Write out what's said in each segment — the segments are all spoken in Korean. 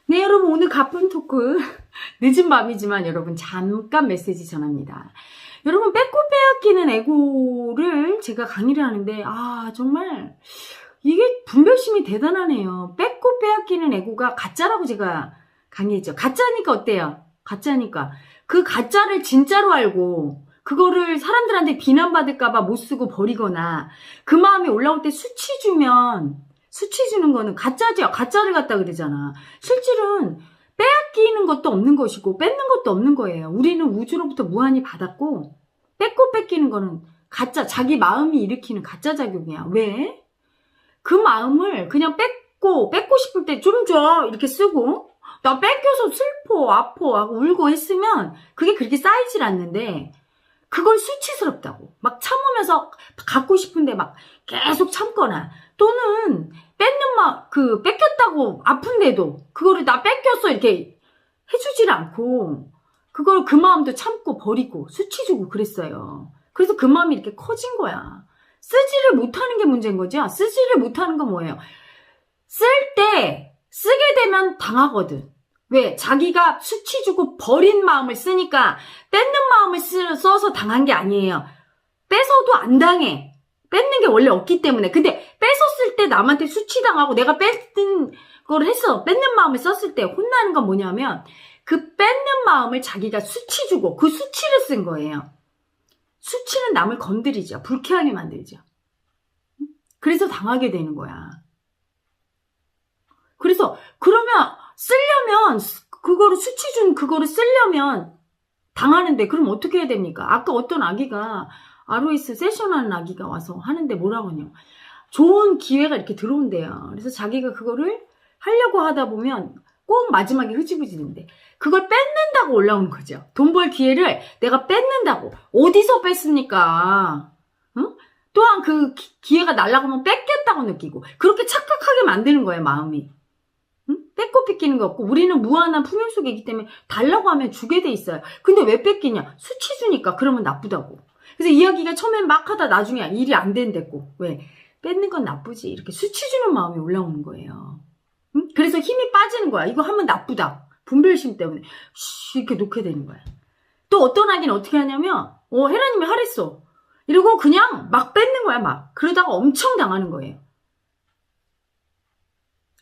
네, 여러분, 오늘 가쁜 토크. 늦은 밤이지만 여러분, 잠깐 메시지 전합니다. 여러분, 빼고 빼앗기는 애고를 제가 강의를 하는데, 정말, 이게 분별심이 대단하네요. 빼고 빼앗기는 애고가 가짜라고 제가 강의했죠. 가짜니까 어때요? 가짜니까. 그 가짜를 진짜로 알고, 그거를 사람들한테 비난받을까봐 못 쓰고 버리거나, 그 마음이 올라올 때 수치 주는 거는 가짜죠. 가짜를 갖다 그러잖아. 실질은 빼앗기는 것도 없는 것이고 뺏는 것도 없는 거예요. 우리는 우주로부터 무한히 받았고 뺏고 뺏기는 거는 가짜, 자기 마음이 일으키는 가짜 작용이야. 왜? 그 마음을 그냥 뺏고 싶을 때 좀 줘 이렇게 쓰고 나 뺏겨서 슬퍼, 아파 하고 울고 했으면 그게 그렇게 쌓이질 않는데 그걸 수치스럽다고 막 참으면서 갖고 싶은데 막 계속 참거나 또는 뺏겼다고 아픈데도 그거를 나 뺏겼어 이렇게 해주질 않고 그걸 그 마음도 참고 버리고 수치 주고 그랬어요. 그래서 그 마음이 이렇게 커진 거야. 쓰지를 못하는 게 문제인 거죠. 쓰지를 못하는 건 뭐예요? 쓸 때 쓰게 되면 당하거든. 왜? 자기가 수치 주고 버린 마음을 쓰니까 뺏는 마음을 써서 당한 게 아니에요. 뺏어도 안 당해. 뺏는 게 원래 없기 때문에. 근데 뺏었을 때 남한테 수치당하고 내가 뺏는 걸 해서 뺏는 마음을 썼을 때 혼나는 건 뭐냐면 그 뺏는 마음을 자기가 수치 주고 그 수치를 쓴 거예요. 수치는 남을 건드리죠. 불쾌하게 만들죠. 그래서 당하게 되는 거야. 그래서 그러면 쓰려면 그거를 수치 준 그거를 쓰려면 당하는데 그럼 어떻게 해야 됩니까? 아까 어떤 아기가 ROS 세션하는 아기가 와서 하는데 뭐라고 하냐고. 좋은 기회가 이렇게 들어온대요. 그래서 자기가 그거를 하려고 하다 보면 꼭 마지막에 흐지부지는데 그걸 뺏는다고 올라오는 거죠. 돈 벌 기회를 내가 뺏는다고. 어디서 뺐습니까? 응? 또한 그 기회가 날아가면 뺏겼다고 느끼고 그렇게 착각하게 만드는 거예요. 마음이. 응? 뺏고 뺏기는 거 없고 우리는 무한한 풍요 속에 있기 때문에 달라고 하면 주게 돼 있어요. 근데 왜 뺏기냐? 수치 주니까 그러면 나쁘다고. 그래서 이야기가 처음엔 막 하다 나중에 일이 안 된댔고 왜? 뺏는 건 나쁘지. 이렇게 수치 주는 마음이 올라오는 거예요. 응? 그래서 힘이 빠지는 거야. 이거 하면 나쁘다. 분별심 때문에 이렇게 놓게 되는 거야. 또 어떤 아기는 어떻게 하냐면 헤라님이 하랬어. 이러고 그냥 막 뺏는 거야. 막. 그러다가 엄청 당하는 거예요.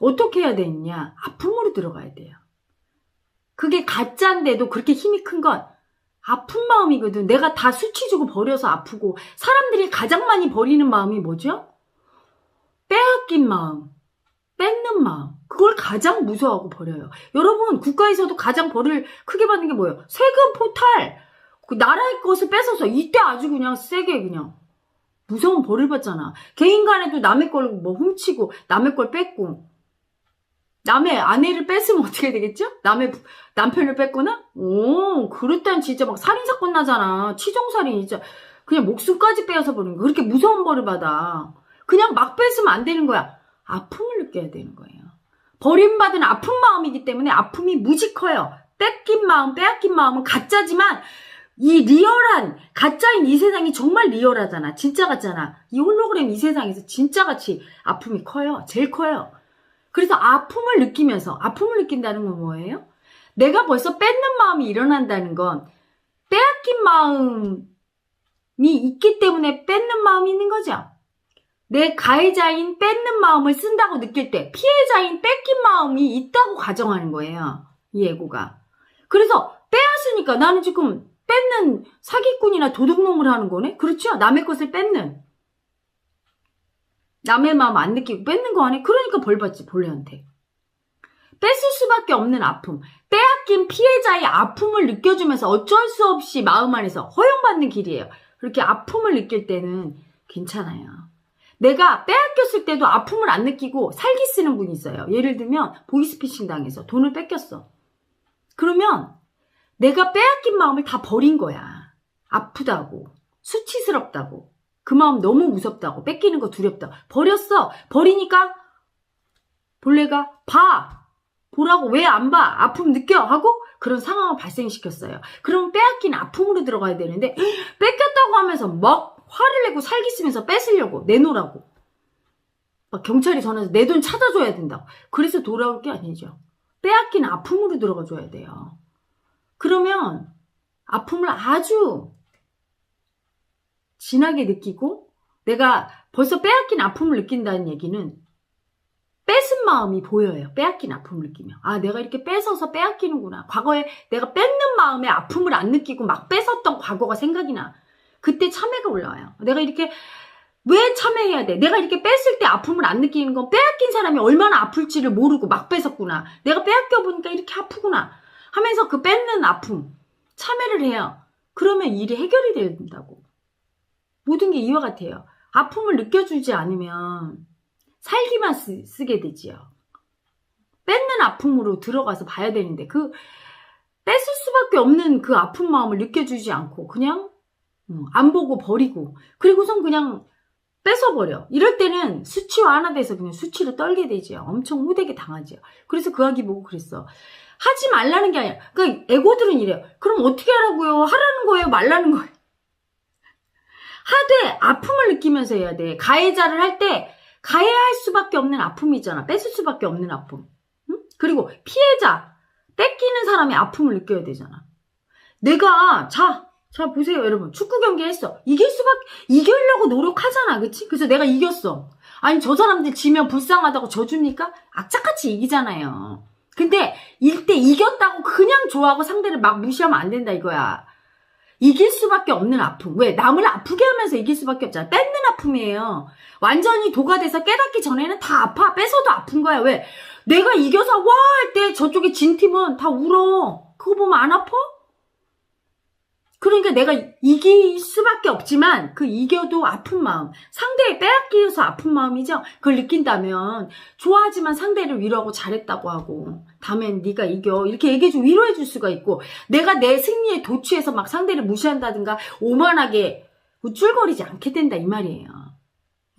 어떻게 해야 되느냐? 아픔으로 들어가야 돼요. 그게 가짜인데도 그렇게 힘이 큰 건 아픈 마음이거든. 내가 다 수치 주고 버려서 아프고 사람들이 가장 많이 버리는 마음이 뭐죠? 빼앗긴 마음, 뺏는 마음. 그걸 가장 무서워하고 버려요. 여러분 국가에서도 가장 벌을 크게 받는 게 뭐예요? 세금 포탈. 그 나라의 것을 뺏어서 이때 아주 그냥 세게 그냥 무서운 벌을 받잖아. 개인 간에도 남의 걸 뭐 훔치고 남의 걸 뺏고 남의 아내를 뺏으면 어떻게 되겠죠? 남의 남편을 뺏거나? 그랬다면 진짜 막 살인사건 나잖아. 치정살인 진짜. 그냥 목숨까지 빼앗아 버리는 거. 그렇게 무서운 벌을 받아. 그냥 막 뺏으면 안 되는 거야. 아픔을 느껴야 되는 거예요. 버림받은 아픈 마음이기 때문에 아픔이 무지 커요. 뺏긴 마음, 빼앗긴 마음은 가짜지만 이 리얼한, 가짜인 이 세상이 정말 리얼하잖아. 진짜 같잖아. 이 홀로그램 이 세상에서 진짜같이 아픔이 커요. 제일 커요. 그래서 아픔을 느낀다는 건 뭐예요? 내가 벌써 뺏는 마음이 일어난다는 건 빼앗긴 마음이 있기 때문에 뺏는 마음이 있는 거죠. 내 가해자인 뺏는 마음을 쓴다고 느낄 때 피해자인 뺏긴 마음이 있다고 가정하는 거예요. 이 애고가. 그래서 빼앗으니까 나는 지금 뺏는 사기꾼이나 도둑놈을 하는 거네? 그렇죠? 남의 것을 뺏는. 남의 마음 안 느끼고 뺏는 거 아니야? 그러니까 벌 받지 본래한테. 뺏을 수밖에 없는 아픔. 빼앗긴 피해자의 아픔을 느껴주면서 어쩔 수 없이 마음 안에서 허용받는 길이에요. 그렇게 아픔을 느낄 때는 괜찮아요. 내가 빼앗겼을 때도 아픔을 안 느끼고 살기 쓰는 분이 있어요. 예를 들면 보이스피싱 당해서 돈을 뺏겼어. 그러면 내가 빼앗긴 마음을 다 버린 거야. 아프다고, 수치스럽다고, 그 마음 너무 무섭다고, 뺏기는 거 두렵다고 버렸어. 버리니까 본래가 보라고 왜 안 봐? 아픔 느껴? 하고 그런 상황을 발생시켰어요. 그럼 빼앗긴 아픔으로 들어가야 되는데 뺏겼다고 하면서 막 화를 내고 살기 쓰면서 뺏으려고 내놓으라고 막 경찰이 전화해서 내 돈 찾아줘야 된다고. 그래서 돌아올 게 아니죠. 빼앗긴 아픔으로 들어가 줘야 돼요. 그러면 아픔을 아주 진하게 느끼고, 내가 벌써 빼앗긴 아픔을 느낀다는 얘기는 뺏은 마음이 보여요. 빼앗긴 아픔을 느끼면. 아, 내가 이렇게 뺏어서 빼앗기는구나. 과거에 내가 뺏는 마음에 아픔을 안 느끼고 막 뺏었던 과거가 생각이 나. 그때 참회가 올라와요. 내가 이렇게 왜 참회해야 돼? 내가 이렇게 뺐을 때 아픔을 안 느끼는 건 빼앗긴 사람이 얼마나 아플지를 모르고 막 뺏었구나. 내가 빼앗겨 보니까 이렇게 아프구나 하면서 그 뺏는 아픔 참회를 해요. 그러면 일이 해결이 된다고. 모든 게 이와 같아요. 아픔을 느껴주지 않으면 살기만 쓰게 되지요. 뺏는 아픔으로 들어가서 봐야 되는데, 그 뺏을 수밖에 없는 그 아픈 마음을 느껴주지 않고 그냥 안 보고 버리고, 그리고선 그냥 뺏어버려. 이럴 때는 수치와 하나 돼서 그냥 수치로 떨게 되지요. 엄청 호되게 당하지요. 그래서 그 아기 보고 그랬어. 하지 말라는 게 아니라, 그러니까 애고들은 이래요. 그럼 어떻게 하라고요? 하라는 거예요? 말라는 거예요? 하되 아픔을 느끼면서 해야 돼. 가해자를 할 때 가해할 수밖에 없는 아픔이잖아. 뺏을 수밖에 없는 아픔. 응? 그리고 피해자, 뺏기는 사람의 아픔을 느껴야 되잖아. 내가 자 보세요 여러분. 축구 경기 했어. 이기려고 노력하잖아. 그치? 그래서 내가 이겼어. 아니 저 사람들 지면 불쌍하다고 져줍니까? 악착같이 이기잖아요. 근데 일 때 이겼다고 그냥 좋아하고 상대를 막 무시하면 안 된다 이거야. 이길 수밖에 없는 아픔. 왜? 남을 아프게 하면서 이길 수밖에 없잖아. 뺏는 아픔이에요. 완전히 도가 돼서 깨닫기 전에는 다 아파. 뺏어도 아픈 거야. 왜? 내가 이겨서 와 할 때 저쪽에 진 팀은 다 울어. 그거 보면 안 아파? 그러니까 내가 이길 수밖에 없지만 그 이겨도 아픈 마음, 상대에 빼앗기서 아픈 마음이죠. 그걸 느낀다면 좋아하지만 상대를 위로하고 잘했다고 하고 다음엔 네가 이겨 이렇게 얘기해주고 위로해줄 수가 있고, 내가 내 승리에 도취해서 막 상대를 무시한다든가 오만하게 우쭐거리지 않게 된다 이 말이에요.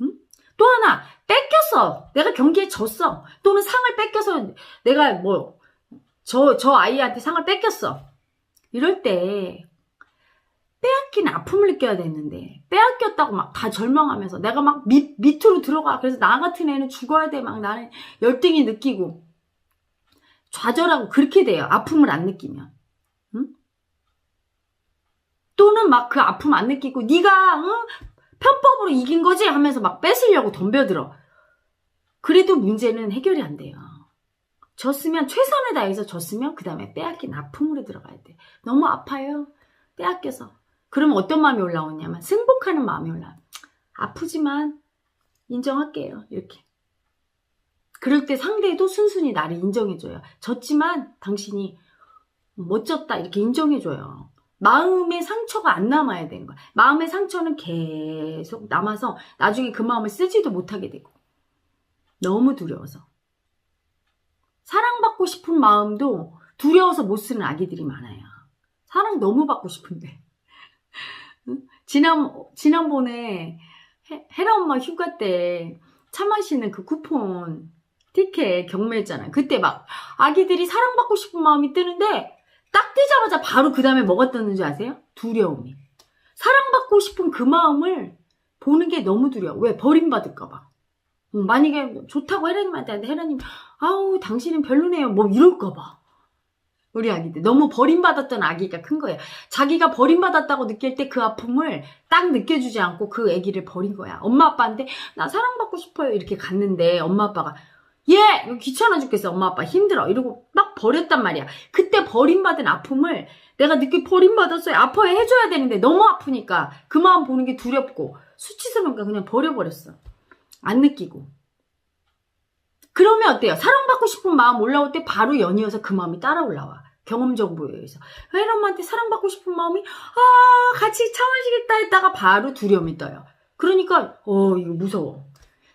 응? 또 하나 뺏겼어. 내가 경기에 졌어. 또는 상을 뺏겨서 내가 뭐 저 아이한테 상을 뺏겼어. 이럴 때 빼앗긴 아픔을 느껴야 되는데 빼앗겼다고 막 다 절망하면서 내가 막 밑으로 들어가. 그래서 나 같은 애는 죽어야 돼. 막 나는 열등히 느끼고 좌절하고 그렇게 돼요. 아픔을 안 느끼면. 응? 또는 막 그 아픔 안 느끼고 네가 편법으로 이긴 거지 하면서 막 뺏으려고 덤벼들어. 그래도 문제는 해결이 안 돼요. 졌으면 최선을 다해서 졌으면 그 다음에 빼앗긴 아픔으로 들어가야 돼. 너무 아파요. 빼앗겨서. 그러면 어떤 마음이 올라오냐면 승복하는 마음이 올라와요. 아프지만 인정할게요. 이렇게. 그럴 때 상대도 순순히 나를 인정해줘요. 졌지만 당신이 멋졌다 이렇게 인정해줘요. 마음의 상처가 안 남아야 되는 거야. 마음의 상처는 계속 남아서 나중에 그 마음을 쓰지도 못하게 되고. 너무 두려워서. 사랑받고 싶은 마음도 두려워서 못 쓰는 아기들이 많아요. 사랑 너무 받고 싶은데. 지난번에 헤라 엄마 휴가 때 차 마시는 그 쿠폰 티켓 경매했잖아요. 그때 막 아기들이 사랑받고 싶은 마음이 뜨는데 딱 뜨자마자 바로 그 다음에 뭐가 떴는지 아세요? 두려움이. 사랑받고 싶은 그 마음을 보는 게 너무 두려워. 왜? 버림받을까봐. 만약에 좋다고 헤라님한테 하는데 헤라님 아우 당신은 별로네요 뭐 이럴까봐. 우리 아기들 너무 버림받았던 아기가 큰 거예요. 자기가 버림받았다고 느낄 때 그 아픔을 딱 느껴주지 않고 그 아기를 버린 거야. 엄마 아빠한테 나 사랑받고 싶어요 이렇게 갔는데 엄마 아빠가 얘 귀찮아 죽겠어 엄마 아빠 힘들어 이러고 막 버렸단 말이야. 그때 버림받은 아픔을 내가 버림받았어요 아파해 해줘야 되는데 너무 아프니까 그 마음 보는 게 두렵고 수치스러우니까 그냥 버려버렸어. 안 느끼고. 그러면 어때요? 사랑받고 싶은 마음 올라올 때 바로 연이어서 그 마음이 따라 올라와. 경험정보에 의해서. 헤라엄마한테 사랑받고 싶은 마음이 같이 차 마시겠다 했다가 바로 두려움이 떠요. 그러니까 이거 무서워.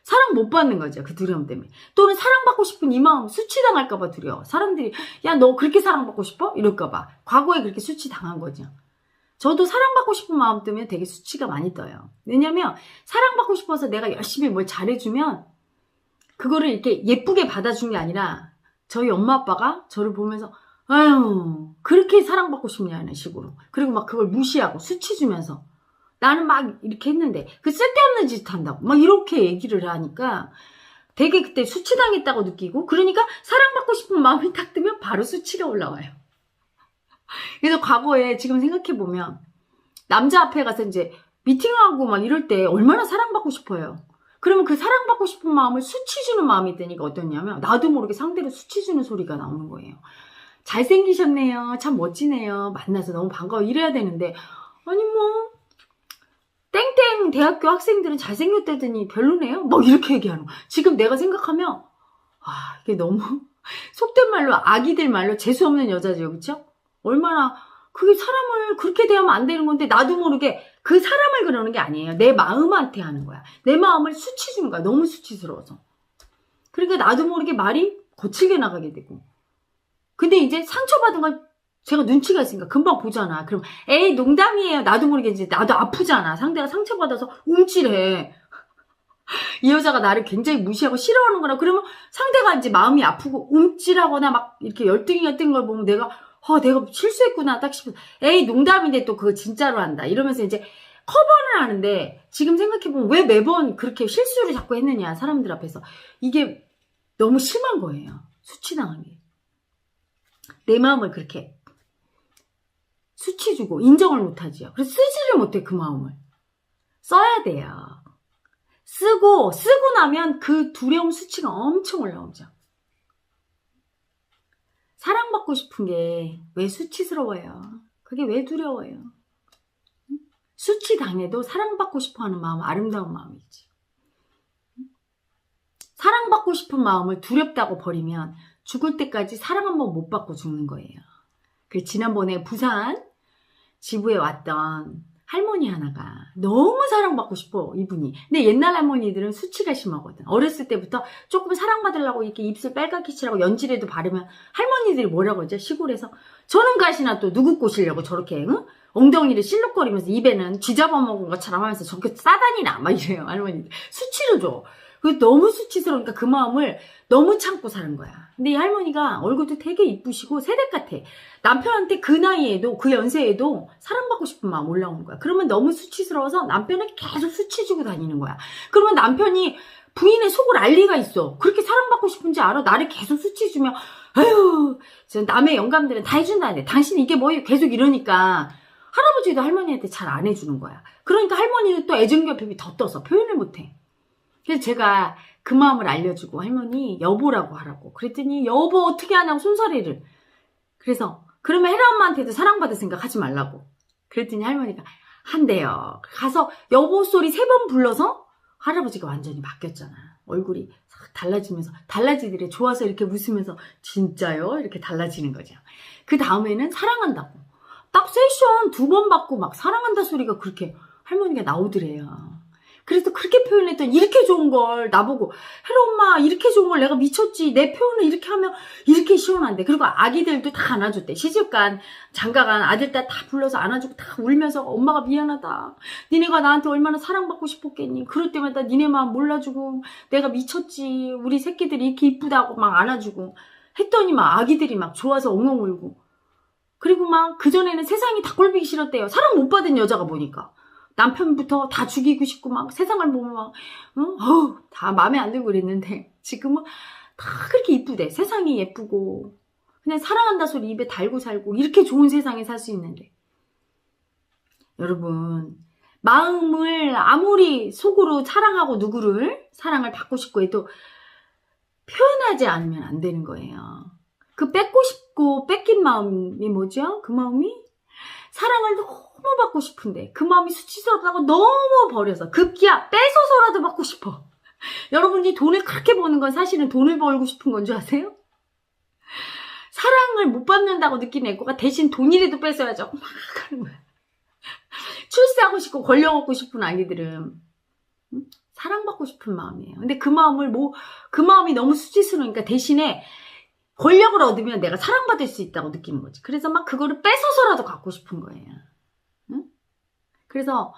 사랑 못 받는 거죠. 그 두려움 때문에. 또는 사랑받고 싶은 이 마음 수치당할까봐 두려워. 사람들이 야 너 그렇게 사랑받고 싶어? 이럴까봐. 과거에 그렇게 수치당한 거죠. 저도 사랑받고 싶은 마음 때문에 되게 수치가 많이 떠요. 왜냐면 사랑받고 싶어서 내가 열심히 뭘 잘해주면 그거를 이렇게 예쁘게 받아준 게 아니라 저희 엄마 아빠가 저를 보면서 아유 그렇게 사랑받고 싶냐는 식으로. 그리고 막 그걸 무시하고 수치 주면서 나는 막 이렇게 했는데 그 쓸데없는 짓 한다고 막 이렇게 얘기를 하니까 되게 그때 수치당했다고 느끼고, 그러니까 사랑받고 싶은 마음이 딱 뜨면 하면 바로 수치가 올라와요. 그래서 과거에 지금 생각해보면 남자 앞에 가서 이제 미팅하고 막 이럴 때 얼마나 사랑받고 싶어요. 그러면 그 사랑받고 싶은 마음을 수치 주는 마음이 드니까 어떠냐면 나도 모르게 상대로 수치 주는 소리가 나오는 거예요. 잘생기셨네요. 참 멋지네요. 만나서 너무 반가워. 이래야 되는데 아니 뭐 땡땡 대학교 학생들은 잘생겼다더니 별로네요. 뭐 이렇게 얘기하는 거. 지금 내가 생각하면 이게 너무 속된 말로 아기들 말로 재수없는 여자죠. 그렇죠? 얼마나 그게 사람을 그렇게 대하면 안 되는 건데 나도 모르게 그 사람을 그러는 게 아니에요. 내 마음한테 하는 거야. 내 마음을 수치 주는 거야. 너무 수치스러워서. 그러니까 나도 모르게 말이 거칠게 나가게 되고. 근데 이제 상처받은 걸 제가 눈치가 있으니까 금방 보잖아. 그럼 에이 농담이에요. 나도 모르게 이제 나도 아프잖아. 상대가 상처받아서 움찔해. 이 여자가 나를 굉장히 무시하고 싫어하는 거라. 그러면 상대가 이제 마음이 아프고 움찔하거나 막 이렇게 열등이 걸 보면 내가 실수했구나 딱 싶어. 에이 농담인데 또 그거 진짜로 한다. 이러면서 이제 커버를 하는데 지금 생각해보면 왜 매번 그렇게 실수를 자꾸 했느냐. 사람들 앞에서. 이게 너무 심한 거예요. 수치당한 게. 내 마음을 그렇게 수치 주고 인정을 못하지요. 그래서 쓰지를 못해 그 마음을. 써야 돼요. 쓰고 나면 그 두려움 수치가 엄청 올라오죠. 사랑받고 싶은 게 왜 수치스러워요? 그게 왜 두려워요? 수치 당해도 사랑받고 싶어하는 마음 아름다운 마음이지. 사랑받고 싶은 마음을 두렵다고 버리면 죽을 때까지 사랑 한번 못 받고 죽는 거예요. 그 지난번에 부산 지부에 왔던 할머니 하나가 너무 사랑받고 싶어 이분이. 근데 옛날 할머니들은 수치가 심하거든. 어렸을 때부터 조금 사랑받으려고 이렇게 입술 빨갛게 칠하고 연지라도 바르면 할머니들이 뭐라고 그러죠? 시골에서 저는 가시나 또 누구 꼬시려고 저렇게 엉덩이를 실룩거리면서 입에는 쥐 잡아먹은 것처럼 하면서 저렇게 싸다니나 막 이래요. 할머니들 수치를 줘. 그 너무 수치스러우니까 그 마음을 너무 참고 사는 거야. 근데 이 할머니가 얼굴도 되게 이쁘시고 새댁 같아. 남편한테 그 나이에도 그 연세에도 사랑받고 싶은 마음 올라오는 거야. 그러면 너무 수치스러워서 남편에게 계속 수치 주고 다니는 거야. 그러면 남편이 부인의 속을 알 리가 있어. 그렇게 사랑받고 싶은지 알아? 나를 계속 수치 주면 아유 남의 영감들은 다 해준다는데 당신이 이게 뭐예요? 계속 이러니까 할아버지도 할머니한테 잘 안 해주는 거야. 그러니까 할머니는 또 애정결핍이 더 떠서 표현을 못해. 그래서 제가 그 마음을 알려주고 할머니 여보라고 하라고 그랬더니 여보 어떻게 하냐고 손사래를. 그래서 그러면 혜라 엄마한테도 사랑받을 생각 하지 말라고 그랬더니 할머니가 한대요. 가서 여보 소리 3번 불러서 할아버지가 완전히 바뀌었잖아. 얼굴이 싹 달라지면서 달라지더래. 좋아서 이렇게 웃으면서 진짜요? 이렇게 달라지는 거죠. 그 다음에는 사랑한다고 딱 세션 2번 받고 막 사랑한다 소리가 그렇게 할머니가 나오더래요. 그래서 그렇게 표현했더니 이렇게 좋은 걸 나보고 혜라 엄마 이렇게 좋은 걸 내가 미쳤지. 내 표현을 이렇게 하면 이렇게 시원한데. 그리고 아기들도 다 안아줬대. 시집간 장가간 아들딸 다 불러서 안아주고 다 울면서 엄마가 미안하다. 니네가 나한테 얼마나 사랑받고 싶었겠니. 그럴 때마다 니네 마음 몰라주고 내가 미쳤지. 우리 새끼들이 이렇게 이쁘다고 막 안아주고 했더니 막 아기들이 막 좋아서 엉엉 울고. 그리고 막 그전에는 세상이 다 꼴보기 싫었대요. 사랑 못 받은 여자가 보니까. 남편부터 다 죽이고 싶고 막 세상을 보면 막 다 마음에 안 들고 그랬는데 지금은 다 그렇게 이쁘대. 세상이 예쁘고 그냥 사랑한다 소리 입에 달고 살고 이렇게 좋은 세상에 살 수 있는데. 여러분 마음을 아무리 속으로 사랑하고 누구를 사랑을 받고 싶고 해도 표현하지 않으면 안 되는 거예요. 그 뺏고 싶고 뺏긴 마음이 뭐죠? 그 마음이 사랑을 너무 받고 싶은데 그 마음이 수치스럽다고 너무 버려서 급기야 뺏어서라도 받고 싶어. 여러분이 돈을 그렇게 버는 건 사실은 돈을 벌고 싶은 건 줄 아세요? 사랑을 못 받는다고 느끼는 애가 대신 돈이라도 뺏어야죠. 막 하는 거야. 출세하고 싶고 권력 얻고 싶은 아기들은 사랑받고 싶은 마음이에요. 근데 그 마음이 너무 수치스러우니까 대신에 권력을 얻으면 내가 사랑받을 수 있다고 느끼는 거지. 그래서 막 그거를 뺏어서라도 갖고 싶은 거예요. 응? 그래서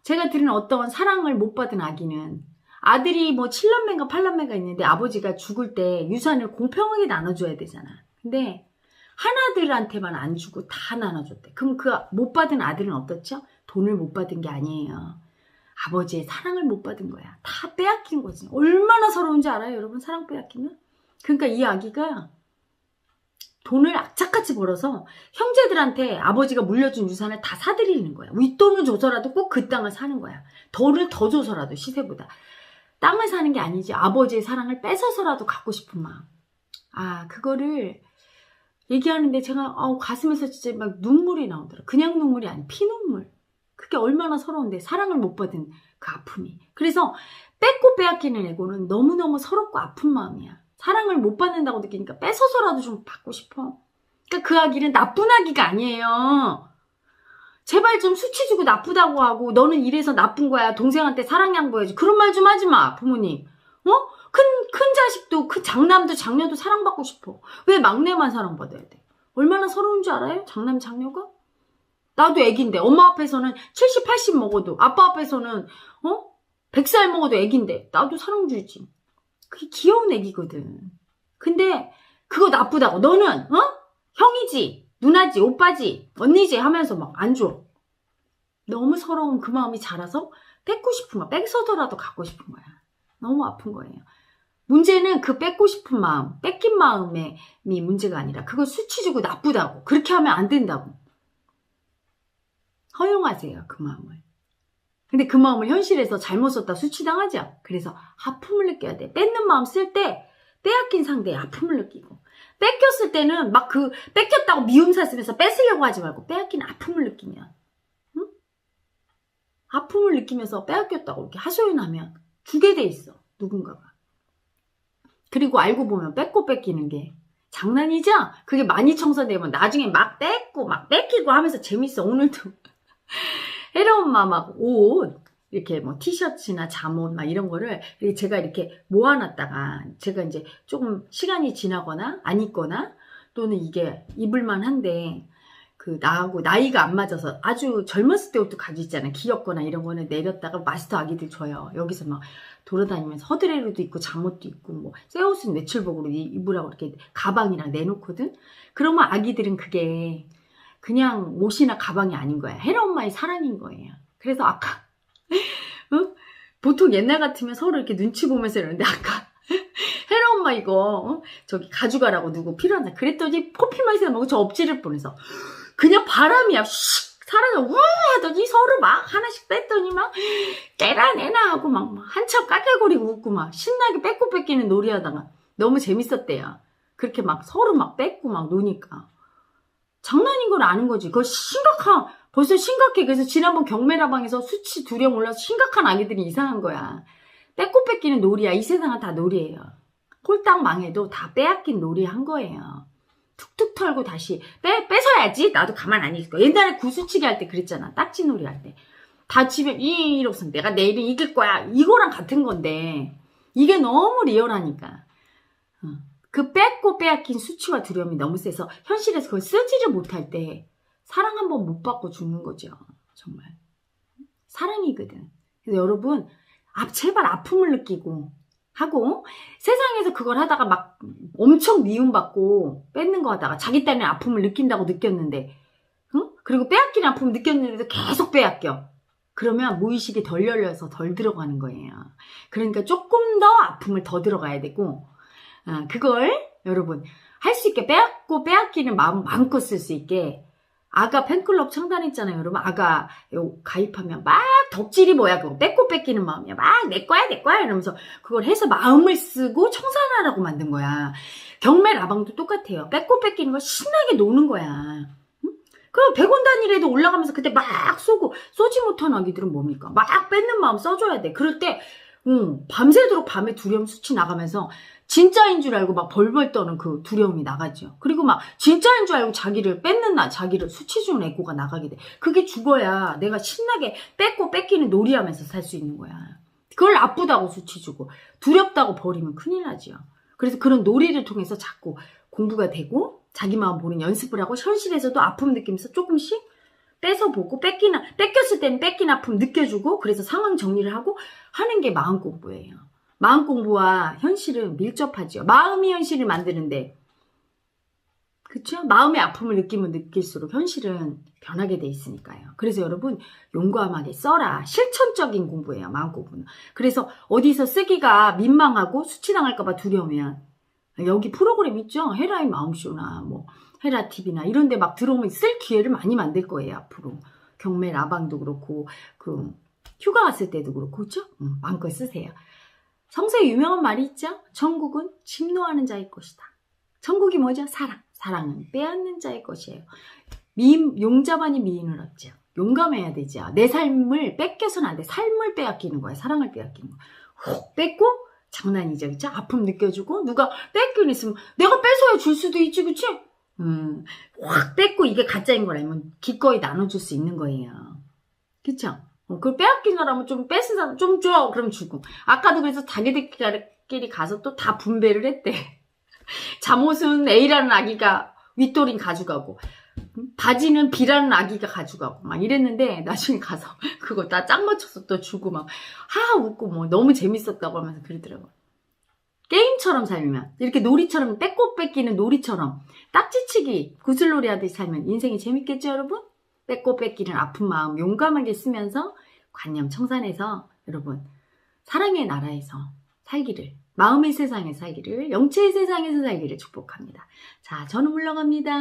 제가 들은 어떤 사랑을 못 받은 아기는 아들이 뭐 7남매인가 8남매가 있는데 아버지가 죽을 때 유산을 공평하게 나눠줘야 되잖아. 근데 하나들한테만 안 주고 다 나눠줬대. 그럼 그 못 받은 아들은 어떻죠? 돈을 못 받은 게 아니에요. 아버지의 사랑을 못 받은 거야. 다 빼앗긴 거지. 얼마나 서러운지 알아요, 여러분? 사랑 빼앗기면? 그러니까 이 아기가 돈을 악착같이 벌어서 형제들한테 아버지가 물려준 유산을 다 사들이는 거야. 윗돈을 줘서라도 꼭 그 땅을 사는 거야. 돈을 더 줘서라도 시세보다. 땅을 사는 게 아니지. 아버지의 사랑을 뺏어서라도 갖고 싶은 마음. 그거를 얘기하는데 제가 가슴에서 진짜 막 눈물이 나오더라. 그냥 눈물이 아니 피눈물. 그게 얼마나 서러운데 사랑을 못 받은 그 아픔이. 그래서 뺏고 빼앗기는 에고는 너무너무 서럽고 아픈 마음이야. 사랑을 못 받는다고 느끼니까 뺏어서라도 좀 받고 싶어. 그러니까 그 아기는 나쁜 아기가 아니에요. 제발 좀 수치 주고 나쁘다고 하고 너는 이래서 나쁜 거야. 동생한테 사랑 양보해야지. 그런 말 좀 하지 마, 부모님. 큰 자식도, 그 장남도 장녀도 사랑받고 싶어. 왜 막내만 사랑받아야 돼? 얼마나 서러운 줄 알아요? 장남 장녀가? 나도 애긴데 엄마 앞에서는 70, 80 먹어도 아빠 앞에서는 100살 먹어도 애긴데 나도 사랑 주지. 그게 귀여운 애기거든. 근데 그거 나쁘다고 너는 형이지, 누나지, 오빠지, 언니지 하면서 막 안 줘. 너무 서러운 그 마음이 자라서 뺏고 싶은 거야. 뺏어서라도 갖고 싶은 거야. 너무 아픈 거예요. 문제는 그 뺏고 싶은 마음, 뺏긴 마음이 문제가 아니라 그걸 수치 주고 나쁘다고. 그렇게 하면 안 된다고. 허용하세요, 그 마음을. 근데 그 마음을 현실에서 잘못 썼다 수치당하죠. 그래서 아픔을 느껴야 돼. 뺏는 마음 쓸 때 빼앗긴 상대의 아픔을 느끼고, 뺏겼을 때는 막 그 뺏겼다고 미움살 쓰면서 뺏으려고 하지 말고 빼앗긴 아픔을 느끼면, 아픔을 느끼면서 빼앗겼다고 이렇게 하소연하면 주게 돼 있어, 누군가가. 그리고 알고 보면 뺏고 뺏기는 게 장난이죠? 그게 많이 청산되면 나중에 막 뺏고 막 뺏기고 하면서 재밌어. 오늘도 헤라엄마 막 옷 이렇게 뭐 티셔츠나 잠옷 막 이런 거를 제가 이렇게 모아놨다가 제가 이제 조금 시간이 지나거나 안 입거나 또는 이게 입을만 한데 그 나하고 나이가 안 맞아서 아주 젊었을 때 옷도 가지고 있잖아요. 귀엽거나 이런 거는 내렸다가 마스터 아기들 줘요. 여기서 막 돌아다니면서 허드레일도 있고 잠옷도 있고 뭐 새 옷은 외출복으로 입으라고 이렇게 가방이랑 내놓거든. 그러면 아기들은 그게 그냥 옷이나 가방이 아닌 거야. 헤라 엄마의 사랑인 거예요. 그래서 아까 보통 옛날 같으면 서로 이렇게 눈치 보면서 이러는데 아까 헤라 엄마 이거 저기 가져가라고 누구 필요한다 그랬더니 커피 마시다 먹고 저 엎지를 뻔해서 그냥 바람이야 슉 사라져 우와 하더니 서로 막 하나씩 뺐더니 막 때라내나 하고 막 한참 까끌거리고 웃고 막 신나게 뺏고 뺏기는 놀이하다가 너무 재밌었대요. 그렇게 막 서로 막 뺏고 막 노니까 장난인 걸 아는 거지. 그거 벌써 심각해. 그래서 지난번 경매라방에서 수치 두령 올라서 심각한 아기들이 이상한 거야. 뺏고 뺏기는 놀이야. 이 세상은 다 놀이에요. 홀딱 망해도 다 빼앗긴 놀이 한 거예요. 툭툭 털고 다시 뺏어야지. 나도 가만 안 있을 거야. 옛날에 구수치기 할 때 그랬잖아. 딱지놀이 할 때. 다치면 이러고서 내가 내일은 이길 거야. 이거랑 같은 건데 이게 너무 리얼하니까. 그 뺏고 빼앗긴 수치와 두려움이 너무 세서 현실에서 그걸 쓰지를 못할 때 사랑 한번 못 받고 죽는 거죠. 정말. 사랑이거든. 그래서 여러분 제발 아픔을 느끼고 하고 세상에서 그걸 하다가 막 엄청 미움받고 뺏는 거 하다가 자기 딴에 아픔을 느낀다고 느꼈는데 그리고 빼앗기는 아픔을 느꼈는데도 계속 빼앗겨. 그러면 무의식이 덜 열려서 덜 들어가는 거예요. 그러니까 조금 더 아픔을 더 들어가야 되고 그걸 여러분 할 수 있게 빼앗고 빼앗기는 마음 마음껏 쓸 수 있게 아가 팬클럽 창단했잖아요. 여러분 아가 가입하면 막 덕질이 뭐야 그거 뺏고 뺏기는 마음이야. 막 내 거야 이러면서 그걸 해서 마음을 쓰고 청산하라고 만든 거야. 경매 라방도 똑같아요. 뺏고 뺏기는 거 신나게 노는 거야. 그럼 100원 단위라도 올라가면서 그때 막 쏘지 못한 아기들은 뭡니까? 막 뺏는 마음 써줘야 돼. 그럴 때 밤새도록 밤에 두려움 수치 나가면서 진짜인 줄 알고 막 벌벌 떠는 그 두려움이 나가죠. 그리고 막 진짜인 줄 알고 자기를 자기를 수치 주는 애고가 나가게 돼. 그게 죽어야 내가 신나게 뺏고 뺏기는 놀이하면서 살 수 있는 거야. 그걸 나쁘다고 수치 주고 두렵다고 버리면 큰일 나죠. 그래서 그런 놀이를 통해서 자꾸 공부가 되고 자기 마음 보는 연습을 하고 현실에서도 아픔 느끼면서 조금씩 뺏어보고 뺏겼을 때는 뺏긴 아픔 느껴주고 그래서 상황 정리를 하고 하는 게 마음 공부예요. 마음 공부와 현실은 밀접하죠. 마음이 현실을 만드는데 그렇죠? 마음의 아픔을 느끼면 느낄수록 현실은 변하게 돼 있으니까요. 그래서 여러분 용감하게 써라. 실천적인 공부예요. 마음 공부는. 그래서 어디서 쓰기가 민망하고 수치당할까 봐 두려우면 여기 프로그램 있죠? 헤라의 마음쇼나 뭐 헤라 TV나 이런 데 막 들어오면 쓸 기회를 많이 만들 거예요, 앞으로. 경매 라방도 그렇고 그 휴가 갔을 때도 그렇고, 그렇죠? 마음껏 쓰세요. 성서에 유명한 말이 있죠? 천국은 침노하는 자의 것이다. 천국이 뭐죠? 사랑. 사랑은 빼앗는 자의 것이에요. 용자만이 미인을 얻죠. 용감해야 되죠. 내 삶을 뺏겨서는 안 돼. 삶을 빼앗기는 거야. 사랑을 빼앗기는 거야. 훅 뺏고 장난이죠. 그쵸? 아픔 느껴주고 누가 뺏기는 있으면 내가 뺏어야 줄 수도 있지. 그치? 확 뺏고 이게 가짜인 거라면 기꺼이 나눠줄 수 있는 거예요. 그쵸? 그걸 빼앗긴 사람은 좀 뺏은 사람 좀 줘. 그럼 주고. 아까도 그래서 자기들끼리 가서 또 다 분배를 했대. 잠옷은 A라는 아기가 윗돌인 가져가고 바지는 B라는 아기가 가져가고 막 이랬는데 나중에 가서 그거 다 짝 맞춰서 또 주고 막 웃고 뭐 너무 재밌었다고 하면서 그러더라고. 게임처럼 살면 이렇게 놀이처럼 뺏고 뺏기는 놀이처럼 딱지치기 구슬놀이 하듯이 살면 인생이 재밌겠죠, 여러분? 뺏고 뺏기는 아픈 마음 용감하게 쓰면서 관념 청산해서 여러분 사랑의 나라에서 살기를, 마음의 세상에 살기를, 영체의 세상에서 살기를 축복합니다. 자, 저는 물러갑니다.